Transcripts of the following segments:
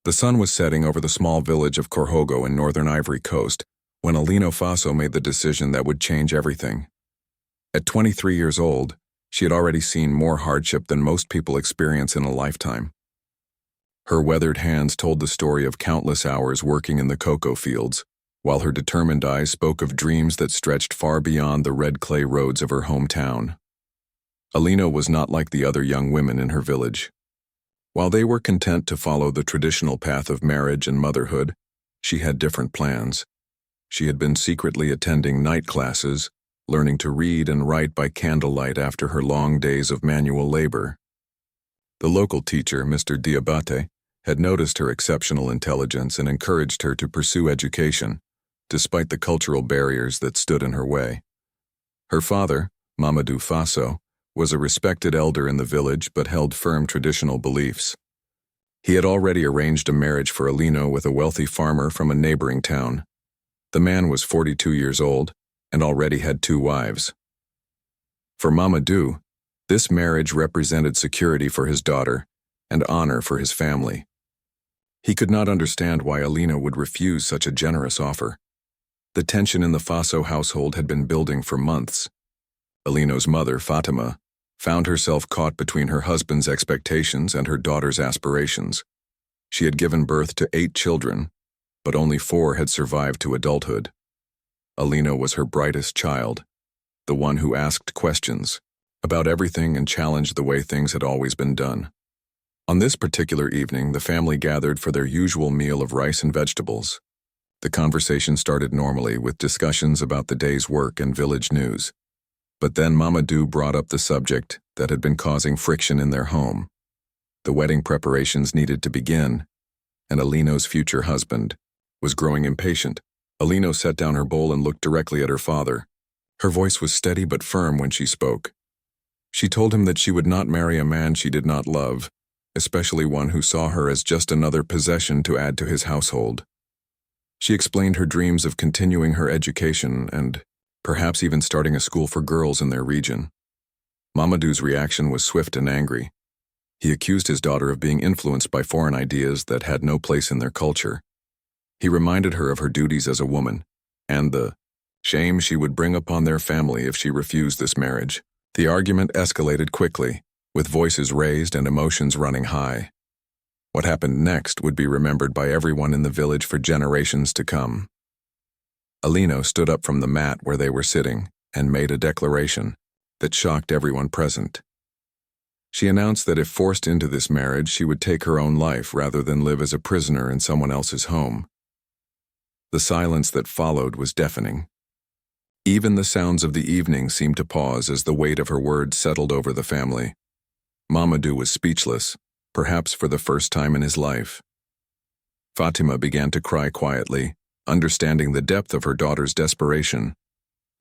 The sun was setting over the small village of Corhogo in northern Ivory Coast when Alino Faso made the decision that would change everything. At 23 years old, she had already seen more hardship than most people experience in a lifetime. Her weathered hands told the story of countless hours working in the cocoa fields, while her determined eyes spoke of dreams that stretched far beyond the red clay roads of her hometown. Alino was not like the other young women in her village. While they were content to follow the traditional path of marriage and motherhood, she had different plans. She had been secretly attending night classes, learning to read and write by candlelight after her long days of manual labor. The local teacher, Mr. Diabate, had noticed her exceptional intelligence and encouraged her to pursue education, despite the cultural barriers that stood in her way. Her father, Mamadou Faso, was a respected elder in the village but held firm traditional beliefs. He had already arranged a marriage for Alino with a wealthy farmer from a neighboring town. The man was 42 years old and already had 2 wives. For Mamadou, this marriage represented security for his daughter and honor for his family. He could not understand why Alino would refuse such a generous offer. The tension in the Faso household had been building for months. Alino's mother, Fatima, found herself caught between her husband's expectations and her daughter's aspirations. She had given birth to 8 children, but only 4 had survived to adulthood. Alino was her brightest child, the one who asked questions about everything and challenged the way things had always been done. On this particular evening, the family gathered for their usual meal of rice and vegetables. The conversation started normally with discussions about the day's work and village news. But then Mamadou brought up the subject that had been causing friction in their home. The wedding preparations needed to begin, and Alino's future husband was growing impatient. Alino set down her bowl and looked directly at her father. Her voice was steady but firm when she spoke. She told him that she would not marry a man she did not love, especially one who saw her as just another possession to add to his household. She explained her dreams of continuing her education and perhaps even starting a school for girls in their region. Mamadou's reaction was swift and angry. He accused his daughter of being influenced by foreign ideas that had no place in their culture. He reminded her of her duties as a woman, and the shame she would bring upon their family if she refused this marriage. The argument escalated quickly, with voices raised and emotions running high. What happened next would be remembered by everyone in the village for generations to come. Alino stood up from the mat where they were sitting and made a declaration that shocked everyone present. She announced that if forced into this marriage, she would take her own life rather than live as a prisoner in someone else's home. The silence that followed was deafening. Even the sounds of the evening seemed to pause as the weight of her words settled over the family. Mamadou was speechless, perhaps for the first time in his life. Fatima began to cry quietly, understanding the depth of her daughter's desperation.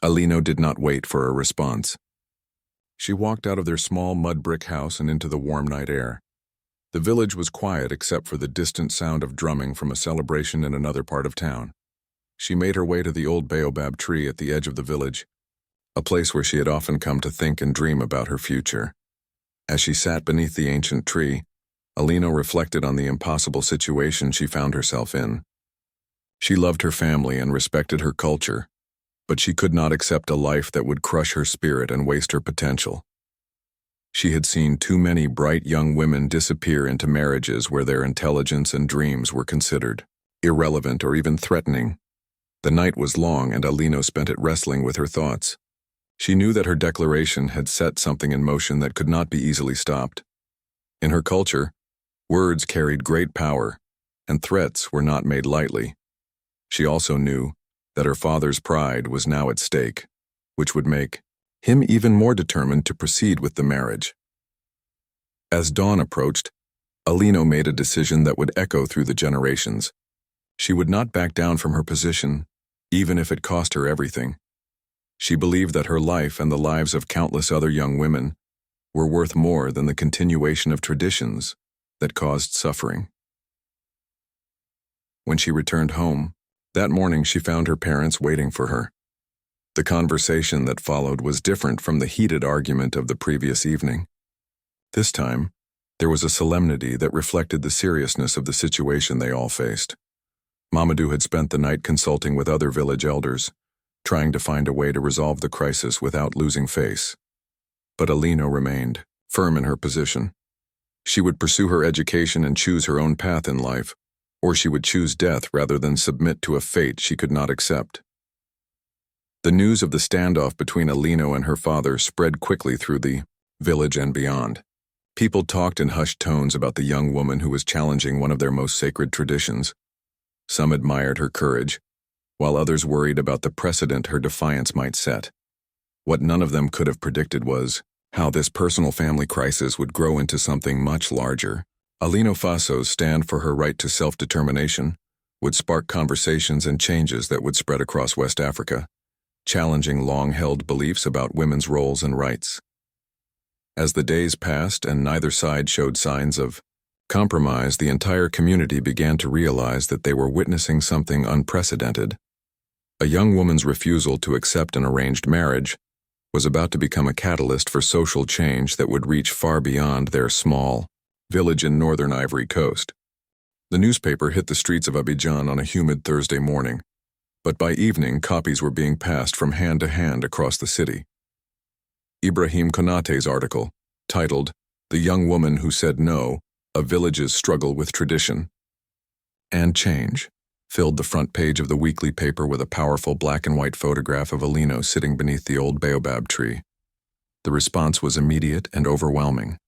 Alino did not wait for a response. She walked out of their small mud brick house and into the warm night air. The village was quiet except for the distant sound of drumming from a celebration in another part of town. She made her way to the old baobab tree at the edge of the village, a place where she had often come to think and dream about her future. As she sat beneath the ancient tree, Alino reflected on the impossible situation she found herself in. She loved her family and respected her culture, but she could not accept a life that would crush her spirit and waste her potential. She had seen too many bright young women disappear into marriages where their intelligence and dreams were considered irrelevant or even threatening. The night was long and Alino spent it wrestling with her thoughts. She knew that her declaration had set something in motion that could not be easily stopped. In her culture, words carried great power, and threats were not made lightly. She also knew that her father's pride was now at stake, which would make him even more determined to proceed with the marriage. As dawn approached, Alino made a decision that would echo through the generations. She would not back down from her position, even if it cost her everything. She believed that her life and the lives of countless other young women were worth more than the continuation of traditions that caused suffering. When she returned home, that morning she found her parents waiting for her. The conversation that followed was different from the heated argument of the previous evening. This time, There was a solemnity that reflected the seriousness of the situation they all faced. Mamadou had spent the night consulting with other village elders, trying to find a way to resolve the crisis without losing face. But Alino remained, firm in her position. She would pursue her education and choose her own path in life, or she would choose death rather than submit to a fate she could not accept. The news of the standoff between Alino and her father spread quickly through the village and beyond. People talked in hushed tones about the young woman who was challenging one of their most sacred traditions. Some admired her courage, while others worried about the precedent her defiance might set. What none of them could have predicted was how this personal family crisis would grow into something much larger. Alino Faso's stand for her right to self-determination would spark conversations and changes that would spread across West Africa, challenging long-held beliefs about women's roles and rights. As the days passed and neither side showed signs of compromise, the entire community began to realize that they were witnessing something unprecedented. A young woman's refusal to accept an arranged marriage was about to become a catalyst for social change that would reach far beyond their small village in northern Ivory Coast. The newspaper hit the streets of Abidjan on a humid Thursday morning, but by evening copies were being passed from hand to hand across the city. Ibrahim Konate's article, titled "The Young Woman Who Said No, A Village's Struggle with Tradition and Change," filled the front page of the weekly paper with a powerful black and white photograph of Alino sitting beneath the old baobab tree. The response was immediate and overwhelming.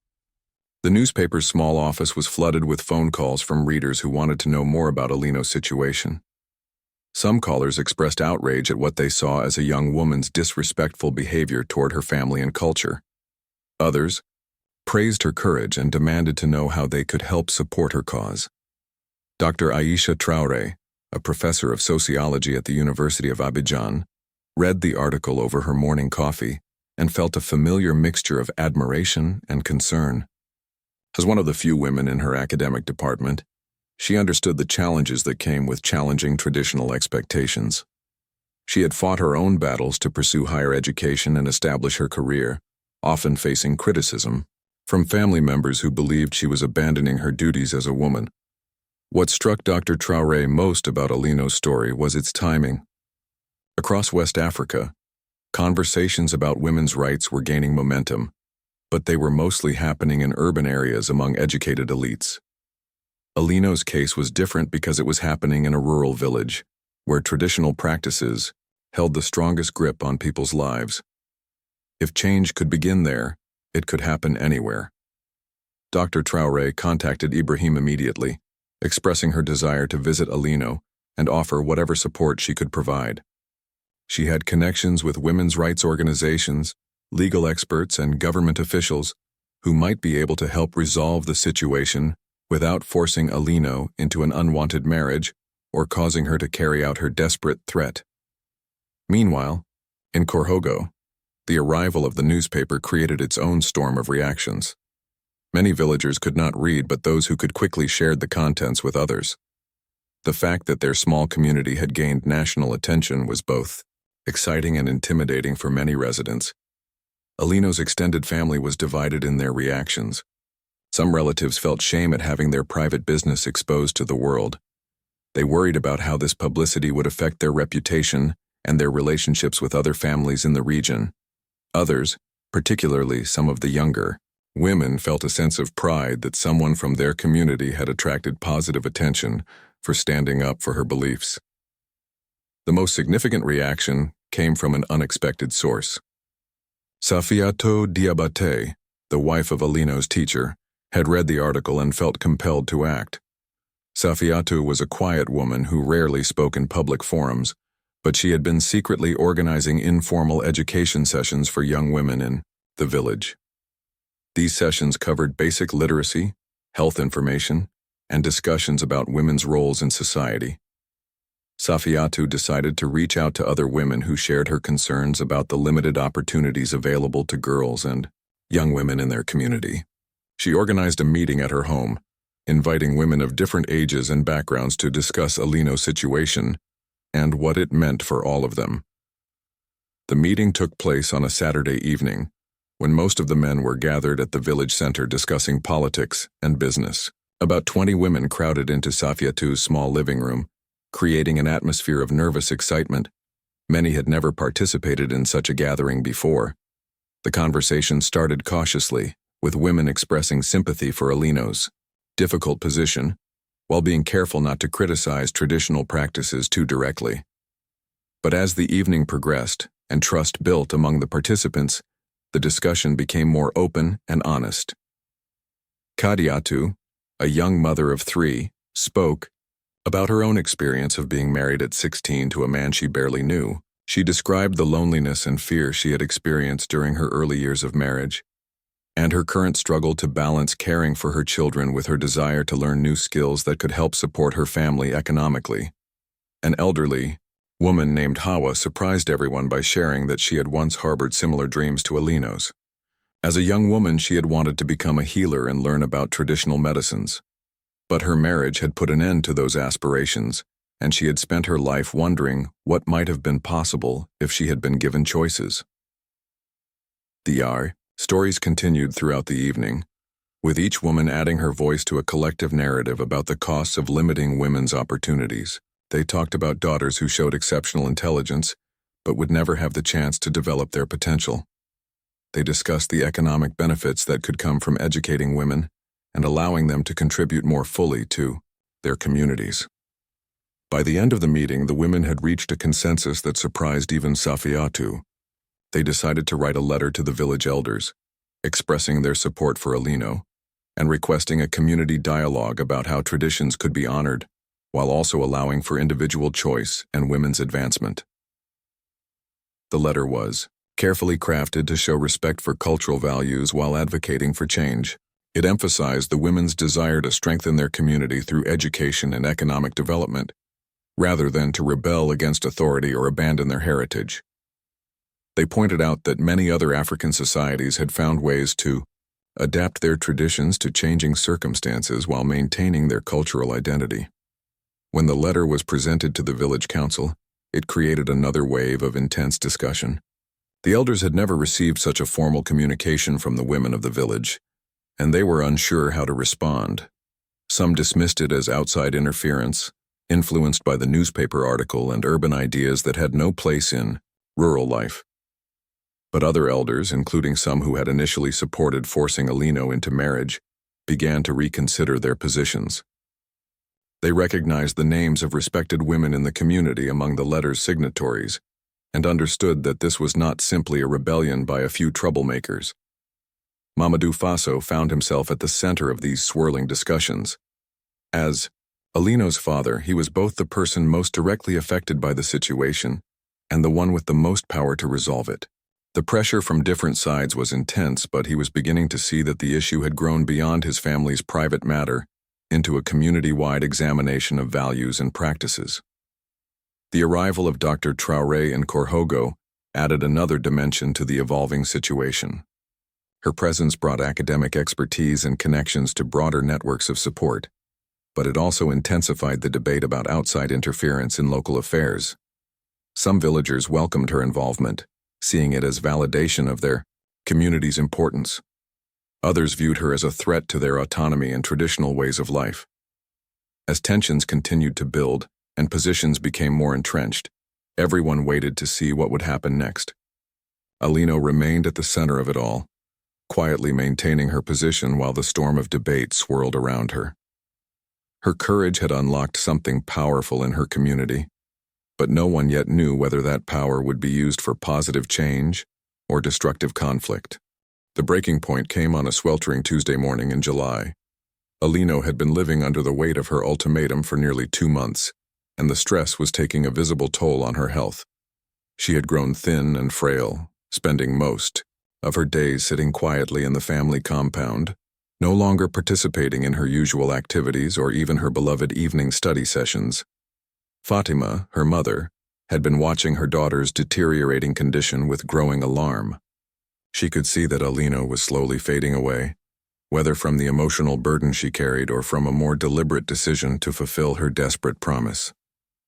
The newspaper's small office was flooded with phone calls from readers who wanted to know more about Alino's situation. Some callers expressed outrage at what they saw as a young woman's disrespectful behavior toward her family and culture. Others praised her courage and demanded to know how they could help support her cause. Dr. Aisha Traoré, a professor of sociology at the University of Abidjan, read the article over her morning coffee and felt a familiar mixture of admiration and concern. As one of the few women in her academic department, she understood the challenges that came with challenging traditional expectations. She had fought her own battles to pursue higher education and establish her career, often facing criticism from family members who believed she was abandoning her duties as a woman. What struck Dr. Traoré most about Alino's story was its timing. Across West Africa, conversations about women's rights were gaining momentum, but they were mostly happening in urban areas among educated elites. Alino's case was different because it was happening in a rural village, where traditional practices held the strongest grip on people's lives. If change could begin there, it could happen anywhere. Dr. Traoré contacted Ibrahim immediately, expressing her desire to visit Alino and offer whatever support she could provide. She had connections with women's rights organizations, legal experts, and government officials who might be able to help resolve the situation without forcing Alino into an unwanted marriage or causing her to carry out her desperate threat. Meanwhile, in Korhogo, the arrival of the newspaper created its own storm of reactions. Many villagers could not read, but those who could quickly shared the contents with others. The fact that their small community had gained national attention was both exciting and intimidating for many residents. Alino's extended family was divided in their reactions. Some relatives felt shame at having their private business exposed to the world. They worried about how this publicity would affect their reputation and their relationships with other families in the region. Others, particularly some of the younger women, felt a sense of pride that someone from their community had attracted positive attention for standing up for her beliefs. The most significant reaction came from an unexpected source. Safiatou Diabate, the wife of Alino's teacher, had read the article and felt compelled to act. Safiatou was a quiet woman who rarely spoke in public forums, but she had been secretly organizing informal education sessions for young women in the village. These sessions covered basic literacy, health information, and discussions about women's roles in society. Safiatou decided to reach out to other women who shared her concerns about the limited opportunities available to girls and young women in their community. She organized a meeting at her home, inviting women of different ages and backgrounds to discuss Alino's situation and what it meant for all of them. The meeting took place on a Saturday evening, when most of the men were gathered at the village center discussing politics and business. About 20 women crowded into Safiatu's small living room, creating an atmosphere of nervous excitement. Many had never participated in such a gathering before. The conversation started cautiously, with women expressing sympathy for Alino's difficult position, while being careful not to criticize traditional practices too directly. But as the evening progressed and trust built among the participants, the discussion became more open and honest. Kadiatu, a young mother of 3, spoke about her own experience of being married at 16 to a man she barely knew. She described the loneliness and fear she had experienced during her early years of marriage, and her current struggle to balance caring for her children with her desire to learn new skills that could help support her family economically. An elderly woman named Hawa surprised everyone by sharing that she had once harbored similar dreams to Alino's. As a young woman, she had wanted to become a healer and learn about traditional medicines. But her marriage had put an end to those aspirations, and she had spent her life wondering what might have been possible if she had been given choices. The HFY Stories continued throughout the evening, with each woman adding her voice to a collective narrative about the costs of limiting women's opportunities. They talked about daughters who showed exceptional intelligence, but would never have the chance to develop their potential. They discussed the economic benefits that could come from educating women and allowing them to contribute more fully to their communities. By the end of the meeting, the women had reached a consensus that surprised even Safiatu. They decided to write a letter to the village elders, expressing their support for Alino and requesting a community dialogue about how traditions could be honored, while also allowing for individual choice and women's advancement. The letter was carefully crafted to show respect for cultural values while advocating for change. It emphasized the women's desire to strengthen their community through education and economic development, rather than to rebel against authority or abandon their heritage. They pointed out that many other African societies had found ways to adapt their traditions to changing circumstances while maintaining their cultural identity. When the letter was presented to the village council, it created another wave of intense discussion. The elders had never received such a formal communication from the women of the village, and they were unsure how to respond. Some dismissed it as outside interference, influenced by the newspaper article and urban ideas that had no place in rural life. But other elders, including some who had initially supported forcing Alino into marriage, began to reconsider their positions. They recognized the names of respected women in the community among the letter's signatories, and understood that this was not simply a rebellion by a few troublemakers. Alino Faso found himself at the center of these swirling discussions. As Alino's father, he was both the person most directly affected by the situation and the one with the most power to resolve it. The pressure from different sides was intense, but he was beginning to see that the issue had grown beyond his family's private matter into a community-wide examination of values and practices. The arrival of Dr. Traoré in Korhogo added another dimension to the evolving situation. Her presence brought academic expertise and connections to broader networks of support, but it also intensified the debate about outside interference in local affairs. Some villagers welcomed her involvement, seeing it as validation of their community's importance. Others viewed her as a threat to their autonomy and traditional ways of life. As tensions continued to build and positions became more entrenched, everyone waited to see what would happen next. Alino remained at the center of it all, quietly maintaining her position while the storm of debate swirled around her. Her courage had unlocked something powerful in her community, but no one yet knew whether that power would be used for positive change or destructive conflict. The breaking point came on a sweltering Tuesday morning in July. Alino had been living under the weight of her ultimatum for nearly 2 months, and the stress was taking a visible toll on her health. She had grown thin and frail, spending most of her days sitting quietly in the family compound, no longer participating in her usual activities or even her beloved evening study sessions. Fatima, her mother, had been watching her daughter's deteriorating condition with growing alarm. She could see that Alino was slowly fading away, whether from the emotional burden she carried or from a more deliberate decision to fulfill her desperate promise.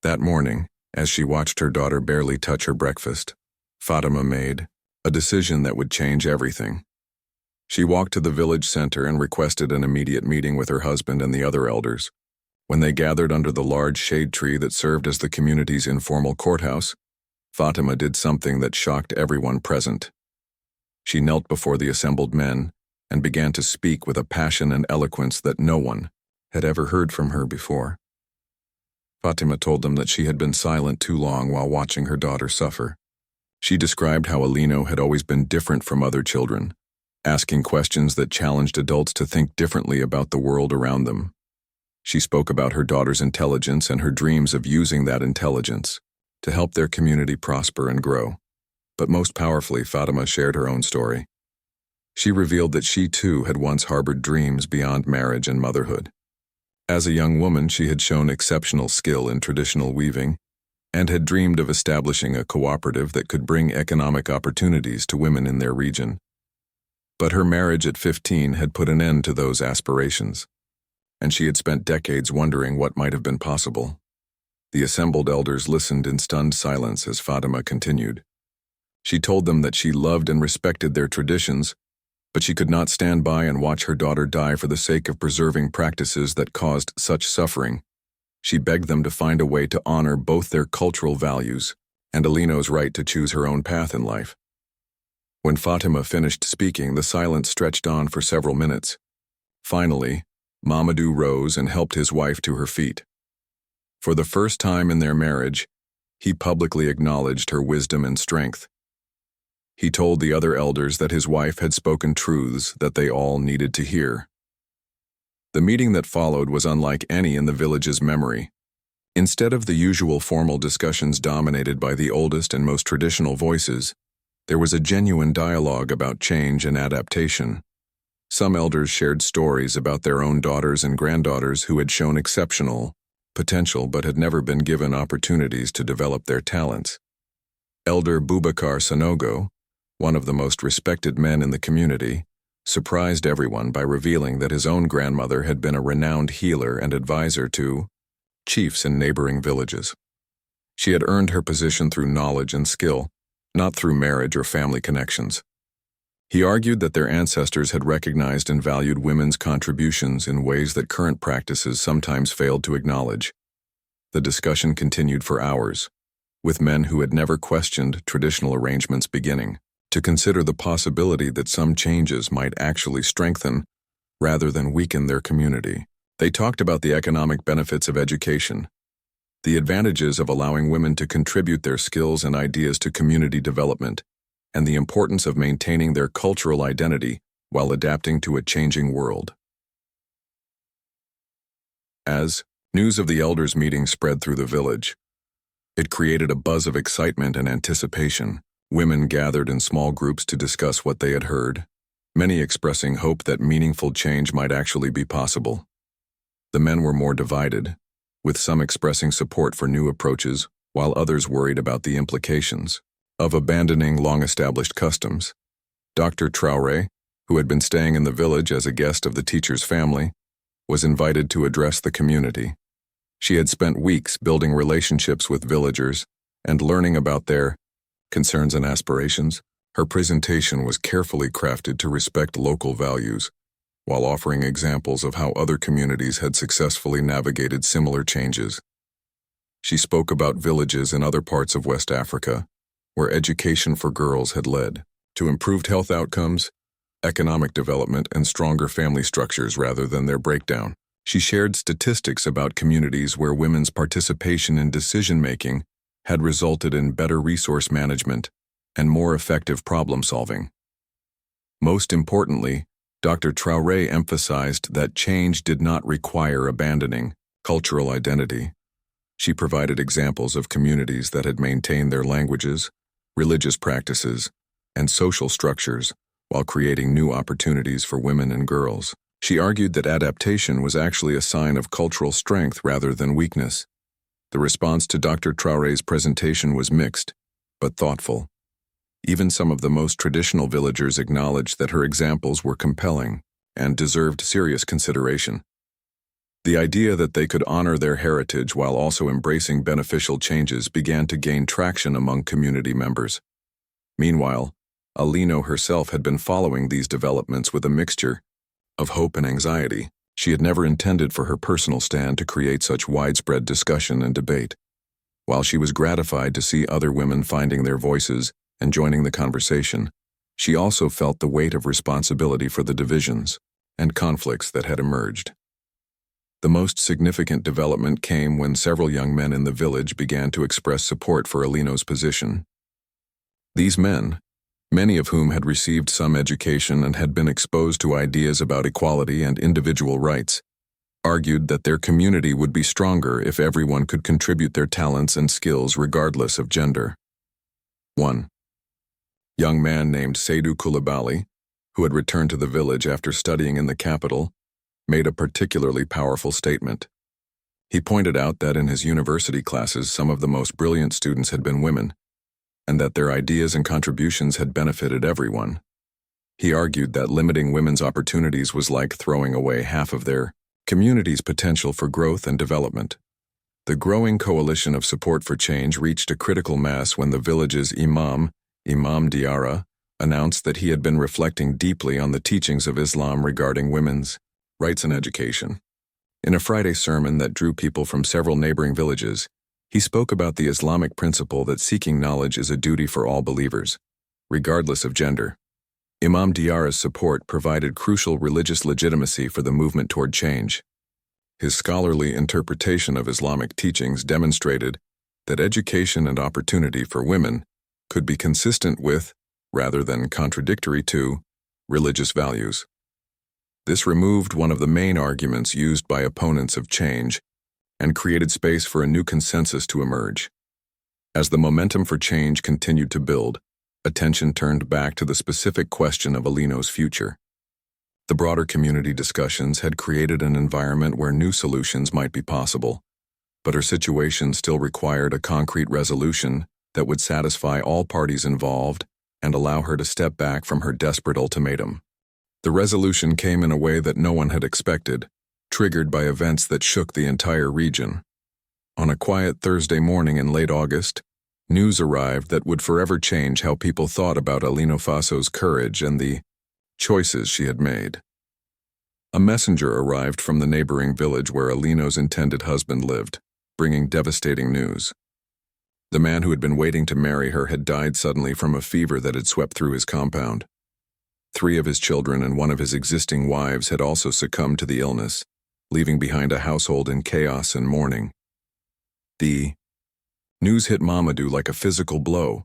That morning, as she watched her daughter barely touch her breakfast, Fatima made a decision that would change everything. She walked to the village center and requested an immediate meeting with her husband and the other elders. When they gathered under the large shade tree that served as the community's informal courthouse, Fatima did something that shocked everyone present. She knelt before the assembled men and began to speak with a passion and eloquence that no one had ever heard from her before. Fatima told them that she had been silent too long while watching her daughter suffer. She described how Alino had always been different from other children, asking questions that challenged adults to think differently about the world around them. She spoke about her daughter's intelligence and her dreams of using that intelligence to help their community prosper and grow. But most powerfully, Fatima shared her own story. She revealed that she too had once harbored dreams beyond marriage and motherhood. As a young woman, she had shown exceptional skill in traditional weaving and had dreamed of establishing a cooperative that could bring economic opportunities to women in their region. But her marriage at 15 had put an end to those aspirations, and she had spent decades wondering what might have been possible. The assembled elders listened in stunned silence as Fatima continued. She told them that she loved and respected their traditions, but she could not stand by and watch her daughter die for the sake of preserving practices that caused such suffering. She begged them to find a way to honor both their cultural values and Alino's right to choose her own path in life. When Fatima finished speaking, the silence stretched on for several minutes. Finally, Mamadou rose and helped his wife to her feet. For the first time in their marriage, he publicly acknowledged her wisdom and strength. He told the other elders that his wife had spoken truths that they all needed to hear. The meeting that followed was unlike any in the village's memory. Instead of the usual formal discussions dominated by the oldest and most traditional voices, there was a genuine dialogue about change and adaptation. Some elders shared stories about their own daughters and granddaughters who had shown exceptional potential but had never been given opportunities to develop their talents. Elder Boubacar Sanogo, one of the most respected men in the community, surprised everyone by revealing that his own grandmother had been a renowned healer and advisor to chiefs in neighboring villages. She had earned her position through knowledge and skill, not through marriage or family connections. He argued that their ancestors had recognized and valued women's contributions in ways that current practices sometimes failed to acknowledge. The discussion continued for hours, with men who had never questioned traditional arrangements beginning to consider the possibility that some changes might actually strengthen rather than weaken their community. They talked about the economic benefits of education, the advantages of allowing women to contribute their skills and ideas to community development, and the importance of maintaining their cultural identity while adapting to a changing world. As news of the elders' meeting spread through the village, it created a buzz of excitement and anticipation. Women gathered in small groups to discuss what they had heard, many expressing hope that meaningful change might actually be possible. The men were more divided, with some expressing support for new approaches while others worried about the implications of abandoning long-established customs. Dr. Traoré, who had been staying in the village as a guest of the teacher's family, was invited to address the community. She had spent weeks building relationships with villagers and learning about their concerns and aspirations. Her presentation was carefully crafted to respect local values, while offering examples of how other communities had successfully navigated similar changes. She spoke about villages in other parts of West Africa, where education for girls had led to improved health outcomes, economic development, and stronger family structures rather than their breakdown. She shared statistics about communities where women's participation in decision-making had resulted in better resource management and more effective problem-solving. Most importantly, Dr. Traoré emphasized that change did not require abandoning cultural identity. She provided examples of communities that had maintained their languages, religious practices, and social structures while creating new opportunities for women and girls. She argued that adaptation was actually a sign of cultural strength rather than weakness. The response to Dr. Traoré's presentation was mixed, but thoughtful. Even some of the most traditional villagers acknowledged that her examples were compelling and deserved serious consideration. The idea that they could honor their heritage while also embracing beneficial changes began to gain traction among community members. Meanwhile, Alino herself had been following these developments with a mixture of hope and anxiety. She had never intended for her personal stand to create such widespread discussion and debate. While she was gratified to see other women finding their voices and joining the conversation, she also felt the weight of responsibility for the divisions and conflicts that had emerged. The most significant development came when several young men in the village began to express support for Alino's position. These men, many of whom had received some education and had been exposed to ideas about equality and individual rights, argued that their community would be stronger if everyone could contribute their talents and skills regardless of gender. 1. Young man named Seydou Coulibaly, who had returned to the village after studying in the capital, made a particularly powerful statement. He pointed out that in his university classes some of the most brilliant students had been women, and that their ideas and contributions had benefited everyone. He argued that limiting women's opportunities was like throwing away half of their community's potential for growth and development. The growing coalition of support for change reached a critical mass when the village's Imam Diarra, announced that he had been reflecting deeply on the teachings of Islam regarding women's rights and education. In a Friday sermon that drew people from several neighboring villages, he spoke about the Islamic principle that seeking knowledge is a duty for all believers, regardless of gender. Imam Diarra's support provided crucial religious legitimacy for the movement toward change. His scholarly interpretation of Islamic teachings demonstrated that education and opportunity for women could be consistent with, rather than contradictory to, religious values. This removed one of the main arguments used by opponents of change and created space for a new consensus to emerge. As the momentum for change continued to build, attention turned back to the specific question of Alino's future. The broader community discussions had created an environment where new solutions might be possible, but her situation still required a concrete resolution that would satisfy all parties involved and allow her to step back from her desperate ultimatum. The resolution came in a way that no one had expected, triggered by events that shook the entire region. On a quiet Thursday morning in late August, news arrived that would forever change how people thought about Alino Faso's courage and the choices she had made. A messenger arrived from the neighboring village where Alino's intended husband lived, bringing devastating news. The man who had been waiting to marry her had died suddenly from a fever that had swept through his compound. 3 of his children and 1 of his existing wives had also succumbed to the illness, leaving behind a household in chaos and mourning. The news hit Mamadou like a physical blow.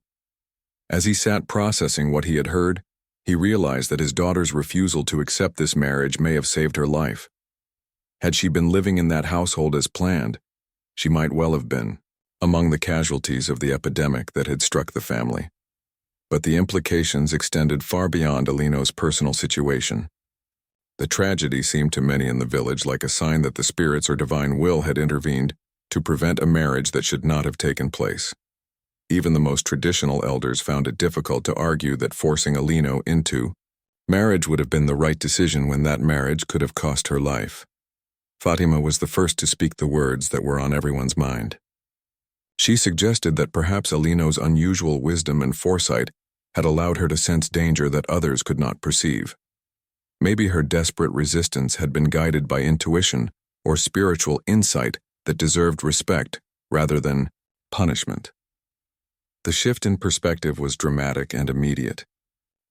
As he sat processing what he had heard, he realized that his daughter's refusal to accept this marriage may have saved her life. Had she been living in that household as planned, she might well have been among the casualties of the epidemic that had struck the family. But the implications extended far beyond Alino's personal situation. The tragedy seemed to many in the village like a sign that the spirits or divine will had intervened to prevent a marriage that should not have taken place. Even the most traditional elders found it difficult to argue that forcing Alino into marriage would have been the right decision when that marriage could have cost her life. Fatima was the first to speak the words that were on everyone's mind. She suggested that perhaps Alino's unusual wisdom and foresight had allowed her to sense danger that others could not perceive. Maybe her desperate resistance had been guided by intuition or spiritual insight that deserved respect rather than punishment. The shift in perspective was dramatic and immediate.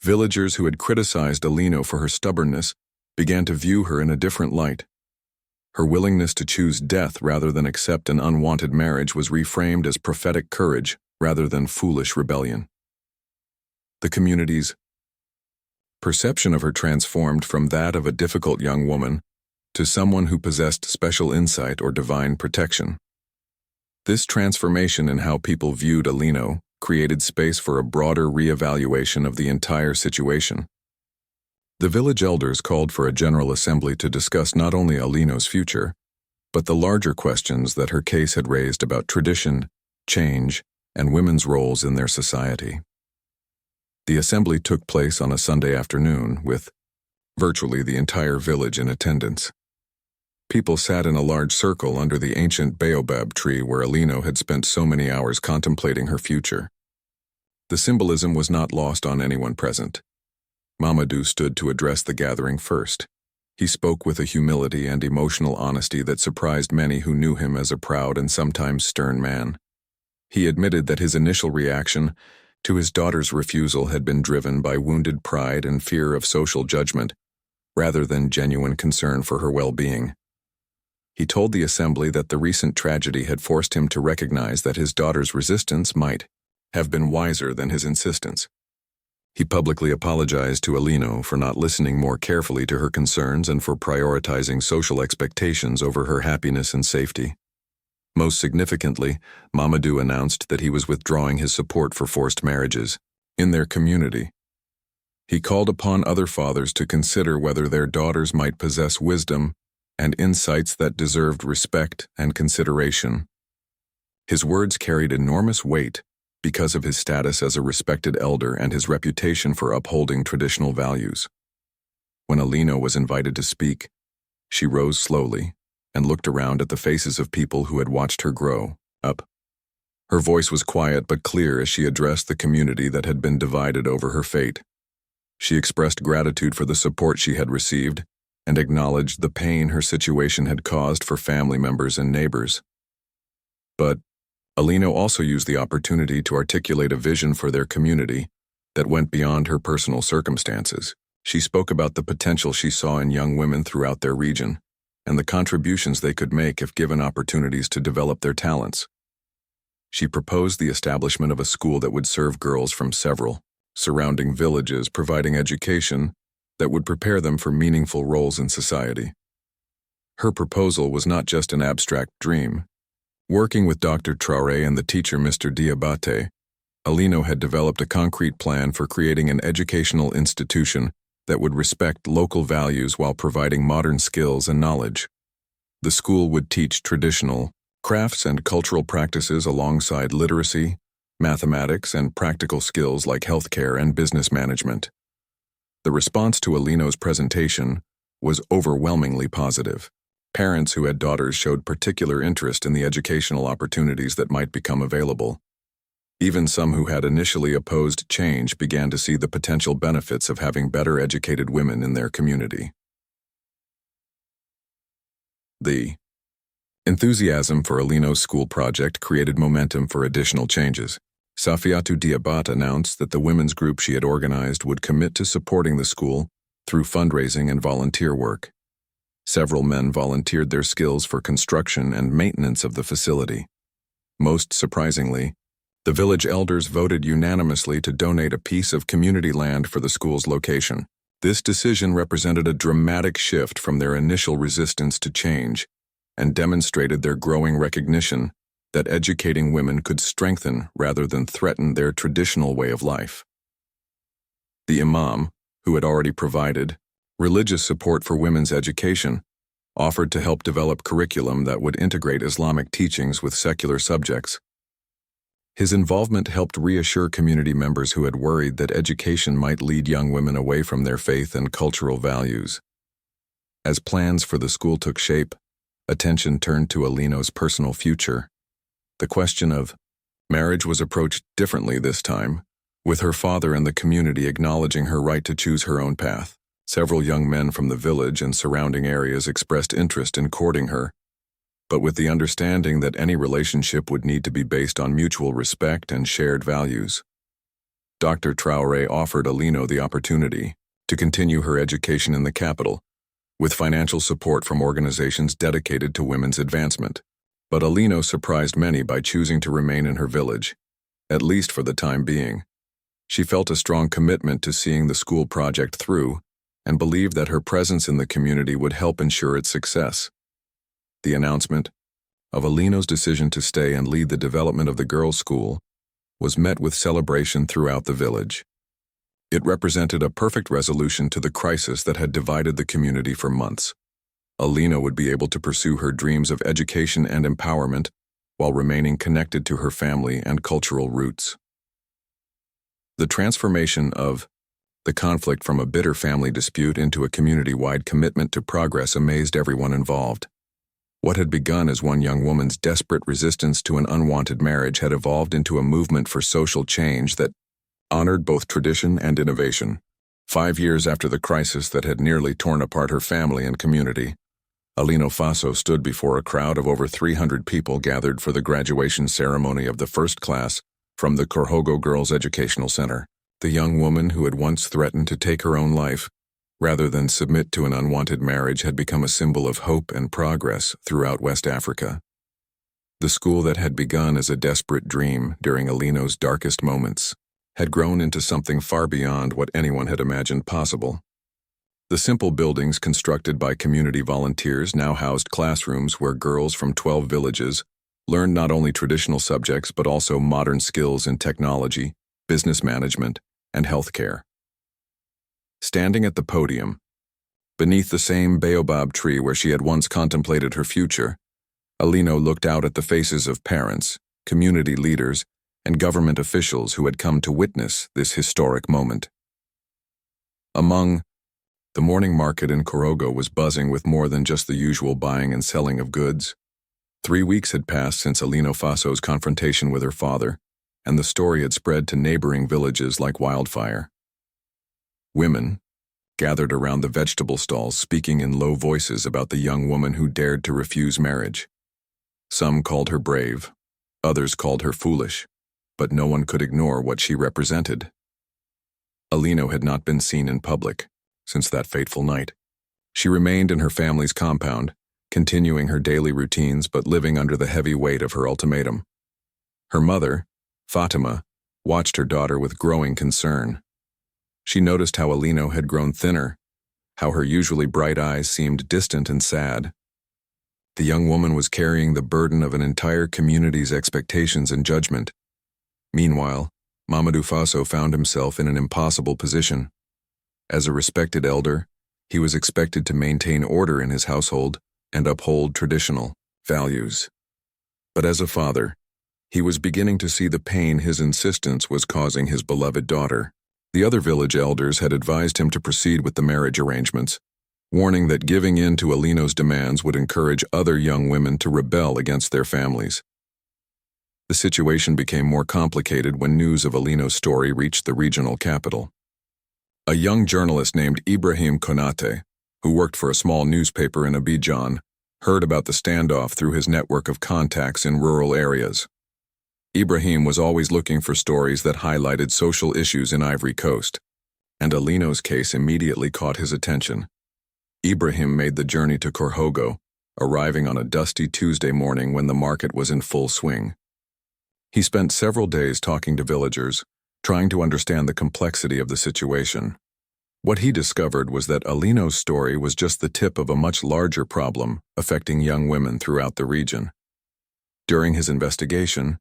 Villagers who had criticized Alino for her stubbornness began to view her in a different light. Her willingness to choose death rather than accept an unwanted marriage was reframed as prophetic courage rather than foolish rebellion. The community's perception of her transformed from that of a difficult young woman to someone who possessed special insight or divine protection. This transformation in how people viewed Alino created space for a broader reevaluation of the entire situation. The village elders called for a general assembly to discuss not only Alino's future, but the larger questions that her case had raised about tradition, change, and women's roles in their society. The assembly took place on a Sunday afternoon, with virtually the entire village in attendance. People sat in a large circle under the ancient baobab tree where Alino had spent so many hours contemplating her future. The symbolism was not lost on anyone present. Mamadou stood to address the gathering first. He spoke with a humility and emotional honesty that surprised many who knew him as a proud and sometimes stern man. He admitted that his initial reaction to his daughter's refusal had been driven by wounded pride and fear of social judgment, rather than genuine concern for her well-being. He told the assembly that the recent tragedy had forced him to recognize that his daughter's resistance might have been wiser than his insistence. He publicly apologized to Alino for not listening more carefully to her concerns and for prioritizing social expectations over her happiness and safety. Most significantly, Mamadou announced that he was withdrawing his support for forced marriages in their community. He called upon other fathers to consider whether their daughters might possess wisdom and insights that deserved respect and consideration. His words carried enormous weight because of his status as a respected elder and his reputation for upholding traditional values. When Alino was invited to speak, she rose slowly and looked around at the faces of people who had watched her grow up. Her voice was quiet but clear as she addressed the community that had been divided over her fate. She expressed gratitude for the support she had received and acknowledged the pain her situation had caused for family members and neighbors. But Alino also used the opportunity to articulate a vision for their community that went beyond her personal circumstances. She spoke about the potential she saw in young women throughout their region and the contributions they could make if given opportunities to develop their talents. She proposed the establishment of a school that would serve girls from several surrounding villages, providing education that would prepare them for meaningful roles in society. Her proposal was not just an abstract dream. Working with Dr. Traoré and the teacher Mr. Diabate, Alino had developed a concrete plan for creating an educational institution that would respect local values while providing modern skills and knowledge. The school would teach traditional crafts and cultural practices alongside literacy, mathematics, and practical skills like healthcare and business management. The response to Alino's presentation was overwhelmingly positive. Parents who had daughters showed particular interest in the educational opportunities that might become available. Even some who had initially opposed change began to see the potential benefits of having better educated women in their community. The enthusiasm for Alino's school project created momentum for additional changes. Safiatou Diabat announced that the women's group she had organized would commit to supporting the school through fundraising and volunteer work. Several men volunteered their skills for construction and maintenance of the facility. Most surprisingly, the village elders voted unanimously to donate a piece of community land for the school's location. This decision represented a dramatic shift from their initial resistance to change and demonstrated their growing recognition that educating women could strengthen rather than threaten their traditional way of life. The imam, who had already provided religious support for women's education, offered to help develop curriculum that would integrate Islamic teachings with secular subjects. His involvement helped reassure community members who had worried that education might lead young women away from their faith and cultural values. As plans for the school took shape, attention turned to Alino's personal future. The question of marriage was approached differently this time, with her father and the community acknowledging her right to choose her own path. Several young men from the village and surrounding areas expressed interest in courting her, but with the understanding that any relationship would need to be based on mutual respect and shared values. Dr. Traoré offered Alino the opportunity to continue her education in the capital, with financial support from organizations dedicated to women's advancement. But Alino surprised many by choosing to remain in her village, at least for the time being. She felt a strong commitment to seeing the school project through and believed that her presence in the community would help ensure its success. The announcement of Alino's decision to stay and lead the development of the girls' school was met with celebration throughout the village. It represented a perfect resolution to the crisis that had divided the community for months. Alino would be able to pursue her dreams of education and empowerment while remaining connected to her family and cultural roots. The transformation of the conflict from a bitter family dispute into a community-wide commitment to progress amazed everyone involved. What had begun as one young woman's desperate resistance to an unwanted marriage had evolved into a movement for social change that honored both tradition and innovation. 5 years after the crisis that had nearly torn apart her family and community, Alino Faso stood before a crowd of over 300 people gathered for the graduation ceremony of the first class from the Corhogo Girls Educational Center. The young woman who had once threatened to take her own life, rather than submit to an unwanted marriage, had become a symbol of hope and progress throughout West Africa. The school that had begun as a desperate dream during Alino's darkest moments had grown into something far beyond what anyone had imagined possible. The simple buildings constructed by community volunteers now housed classrooms where girls from 12 villages learned not only traditional subjects but also modern skills in technology, business management, and healthcare. Standing at the podium, beneath the same baobab tree where she had once contemplated her future, Alino looked out at the faces of parents, community leaders, and government officials who had come to witness this historic moment. The morning market in Corhogo was buzzing with more than just the usual buying and selling of goods. 3 weeks had passed since Alino Faso's confrontation with her father, and the story had spread to neighboring villages like wildfire. Women gathered around the vegetable stalls, speaking in low voices about the young woman who dared to refuse marriage. Some called her brave, others called her foolish, but no one could ignore what she represented. Alino had not been seen in public since that fateful night. She remained in her family's compound, continuing her daily routines but living under the heavy weight of her ultimatum. Her mother, Fatima, watched her daughter with growing concern. She noticed how Alino had grown thinner, how her usually bright eyes seemed distant and sad. The young woman was carrying the burden of an entire community's expectations and judgment. Meanwhile, Mamadou Faso found himself in an impossible position. As a respected elder, he was expected to maintain order in his household and uphold traditional values. But as a father, he was beginning to see the pain his insistence was causing his beloved daughter. The other village elders had advised him to proceed with the marriage arrangements, warning that giving in to Alino's demands would encourage other young women to rebel against their families. The situation became more complicated when news of Alino's story reached the regional capital. A young journalist named Ibrahim Konate, who worked for a small newspaper in Abidjan, heard about the standoff through his network of contacts in rural areas. Ibrahim was always looking for stories that highlighted social issues in Ivory Coast, and Alino's case immediately caught his attention. Ibrahim made the journey to Corhogo, arriving on a dusty Tuesday morning when the market was in full swing. He spent several days talking to villagers, trying to understand the complexity of the situation. What he discovered was that Alino's story was just the tip of a much larger problem affecting young women throughout the region. During his investigation,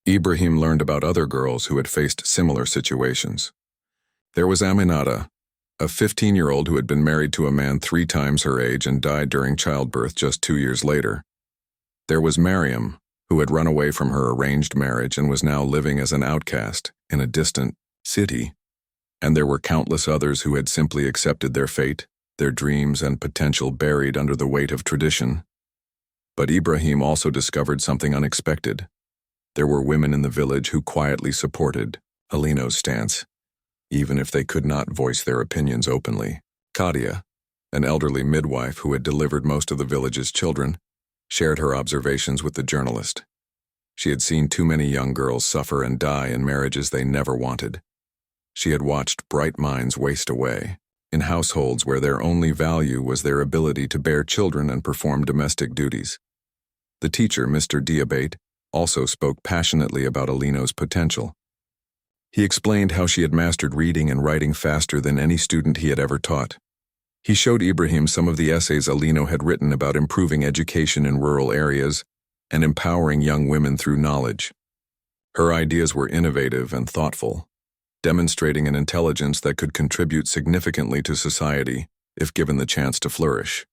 Ibrahim learned about other girls who had faced similar situations. There was Aminata, a 15-year-old who had been married to a man 3 times her age and died during childbirth just 2 years later. There was Mariam, who had run away from her arranged marriage and was now living as an outcast in a distant city. And there were countless others who had simply accepted their fate, their dreams and potential buried under the weight of tradition. But Ibrahim also discovered something unexpected. There were women in the village who quietly supported Alino's stance, even if they could not voice their opinions openly. Kadia, an elderly midwife who had delivered most of the village's children, shared her observations with the journalist. She had seen too many young girls suffer and die in marriages they never wanted. She had watched bright minds waste away in households where their only value was their ability to bear children and perform domestic duties. The teacher, Mr. Diabate, also spoke passionately about Alino's potential. He explained how she had mastered reading and writing faster than any student he had ever taught. He showed Ibrahim some of the essays Alino had written about improving education in rural areas and empowering young women through knowledge. Her ideas were innovative and thoughtful, demonstrating an intelligence that could contribute significantly to society if given the chance to flourish.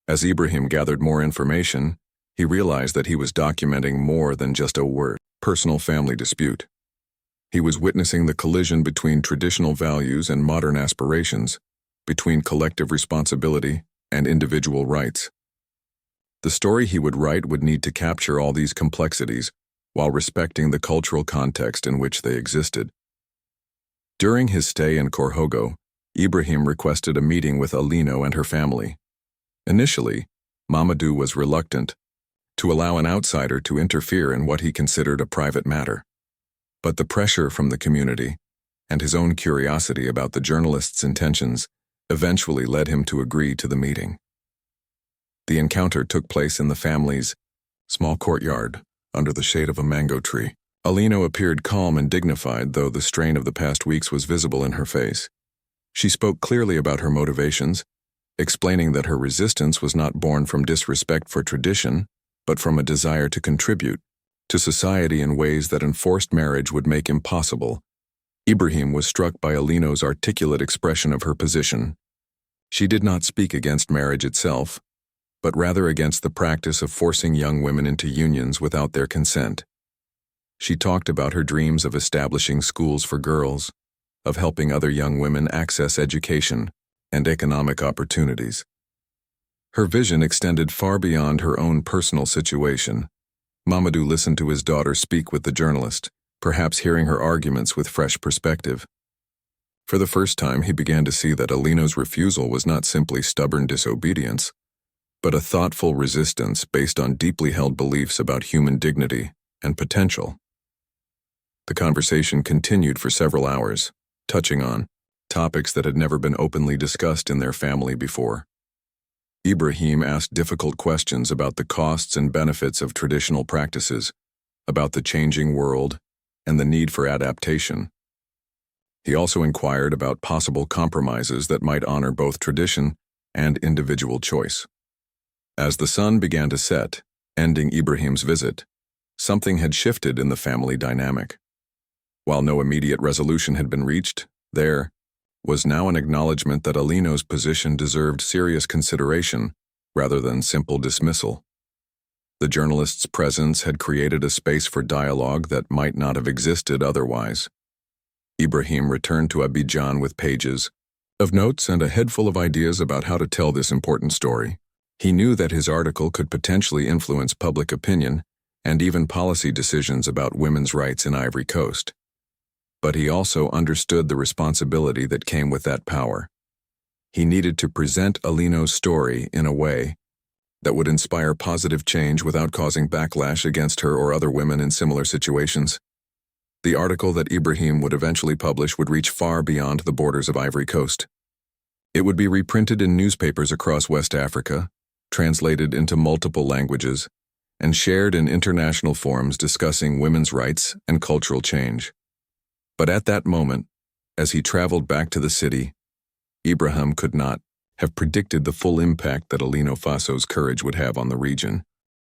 As Ibrahim gathered more information, he realized that he was documenting more than just a personal family dispute. He was witnessing the collision between traditional values and modern aspirations, between collective responsibility and individual rights. The story he would write would need to capture all these complexities while respecting the cultural context in which they existed. During his stay in Korhogo, Ibrahim requested a meeting with Alino and her family. Initially, Mamadou was reluctant to allow an outsider to interfere in what he considered a private matter. But the pressure from the community and his own curiosity about the journalist's intentions eventually led him to agree to the meeting. The encounter took place in the family's small courtyard under the shade of a mango tree. Alino appeared calm and dignified, though the strain of the past weeks was visible in her face. She spoke clearly about her motivations, explaining that her resistance was not born from disrespect for tradition, but from a desire to contribute to society in ways that enforced marriage would make impossible. Ibrahim was struck by Alino's articulate expression of her position. She did not speak against marriage itself, but rather against the practice of forcing young women into unions without their consent. She talked about her dreams of establishing schools for girls, of helping other young women access education and economic opportunities. Her vision extended far beyond her own personal situation. Mamadou listened to his daughter speak with the journalist, perhaps hearing her arguments with fresh perspective. For the first time, he began to see that Alino's refusal was not simply stubborn disobedience, but a thoughtful resistance based on deeply held beliefs about human dignity and potential. The conversation continued for several hours, touching on topics that had never been openly discussed in their family before. Ibrahim asked difficult questions about the costs and benefits of traditional practices, about the changing world, and the need for adaptation. He also inquired about possible compromises that might honor both tradition and individual choice. As the sun began to set, ending Ibrahim's visit, something had shifted in the family dynamic. While no immediate resolution had been reached, there was now an acknowledgement that Alino's position deserved serious consideration rather than simple dismissal. The journalist's presence had created a space for dialogue that might not have existed otherwise. Ibrahim returned to Abidjan with pages of notes and a head full of ideas about how to tell this important story. He knew that his article could potentially influence public opinion and even policy decisions about women's rights in Ivory Coast. But he also understood the responsibility that came with that power. He needed to present Alino's story in a way that would inspire positive change without causing backlash against her or other women in similar situations. The article that Ibrahim would eventually publish would reach far beyond the borders of Ivory Coast. It would be reprinted in newspapers across West Africa, translated into multiple languages, and shared in international forums discussing women's rights and cultural change. But at that moment, as he traveled back to the city, Ibrahim could not have predicted the full impact that Alino Faso's courage would have on the region.